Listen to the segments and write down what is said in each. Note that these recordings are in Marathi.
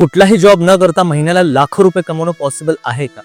कुठलाही जॉब न करता महिन्याला लाखो रुपये कमवणं पॉसिबल आहे का?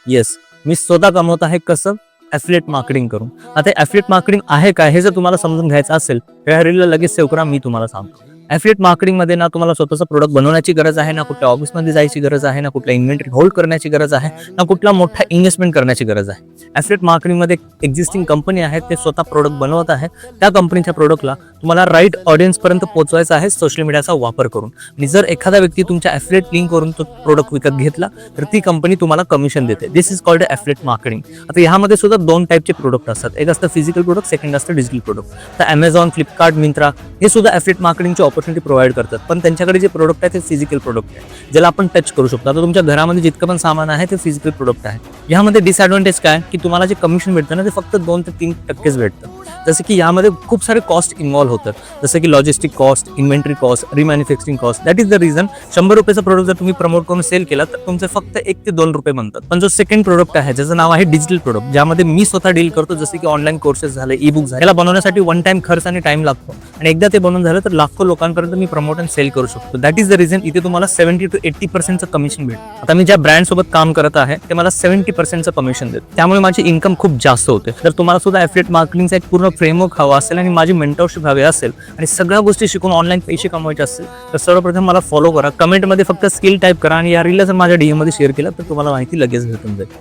येस, मी स्वतः कमवत आहे. कसं? ॲफिलिएट मार्केटिंग करून. आता ॲफिलिएट मार्केटिंग आहे काय हे जर तुम्हाला समजून घ्यायचं असेल तर ह्या रीलला लगेच सेव्ह करा, मी तुम्हाला सांगतो. ॲफिलिएट मार्केटिंगमध्ये ना तुम्हाला स्वतःचा प्रोडक्ट बनवण्याची गरज आहे, ना कुठल्या ऑफिसमध्ये जायची गरज आहे, ना कुठल्या इन्व्हेंटरी होल्ड करण्याची गरज आहे, ना कुठला मोठा इन्व्हेस्टमेंट करण्याची गरज आहे. ॲफिलिएट मार्केटिंगमध्ये एक्झिस्टिंग कंपनी आहे, ते स्वतः प्रोडक्ट बनवत आहे. त्या कंपनीच्या प्रोडक्टला तुम्हाला राईट ऑडियन्सपर्यंत पोहोचवायचं आहे सोशल मीडियाचा वापर करून. आणि जर एखादा व्यक्ती तुमच्या ॲफिलिएट लिंकवरून तो प्रोडक्ट विकत घेतला तर ती कंपनी तुम्हाला कमिशन देते. दिस इज कॉल्ड ॲफिलिएट मार्केटिंग. आता ह्यामध्ये सुद्धा दोन टाईपचे प्रोडक्ट असतात. एक असतं फिजिकल प्रोडक्ट, सेकंड असतं डिजिटल प्रोडक्ट. तर Amazon, फ्लिपकार्ट, मिंत्रा हे सुद्धा ॲफिलिएट मार्केटिंगची ऑपॉर्च्युनिटी प्रोव्हाइड करतात. पण त्यांच्याकडे जे प्रोडक्ट आहे ते फिजिकल प्रोडक्ट आहे, ज्याला आपण टच करू शकतो. आता तुमच्या घरामध्ये जितकं पण सामान आहे ते फिजिकल प्रोडक्ट आहे. यामध्ये डिसएडव्हान्टेज काय की तुम्हाला जे कमिशन भेटतं ना ते फक्त 2 ते 3% भेटतं. जसं की यामध्ये खूप सारे कॉस्ट इन्व्हॉल्व होतात, जसं की logistic cost, inventory cost, remanufacturing cost. That is the reason 100 रुपयाचा प्रोडक्ट जर तुम्ही प्रमोट करून सेल केला तर तुमचे फक्त 1 ते 2 रुपये बनतात. पण जो सेकंड प्रोडक्ट आहे ज्याचं नाव आहे डिजिटल प्रोडक्ट, ज्यामध्ये मी स्वतः डील करतो, जसे की ऑनलाईन कोर्सेस झाले, ई बुक झाले, याला बनवण्यासाठी वन टाइम खर्च आणि टाइम लागतो. आणि एकदा ते बनवून झालं तर लाखो लोकांपर्यंत मी प्रमोट आणि सेल करू शकतो. दॅट इज द रिझन इथे तुम्हाला 70 to 80% कमिशन भेटतं. आता मी ज्या ब्रँड सोबत काम करत आहे ते मला 70% कमिशन देतात. त्यामुळे माझी इन्कम खूप जास्त होते. तर तुम्हाला सुद्धा ॲफिलिएट मार्केटिंगचा एक पूर्ण फ्रेमवर्क हवा असेल आणि माझी मेंटरशिप हवी असेल आणि सगळ्या गोष्टी शिकून ऑनलाईन पैसे कमवायचे असतील तर सर्वप्रथम मला फॉलो करा. कमेंटमध्ये फक्त स्किल टाईप करा आणि या रीलला जर माझ्या DM मध्ये शेअर केला तर तुम्हाला माहिती लगेच भेटून जाईल.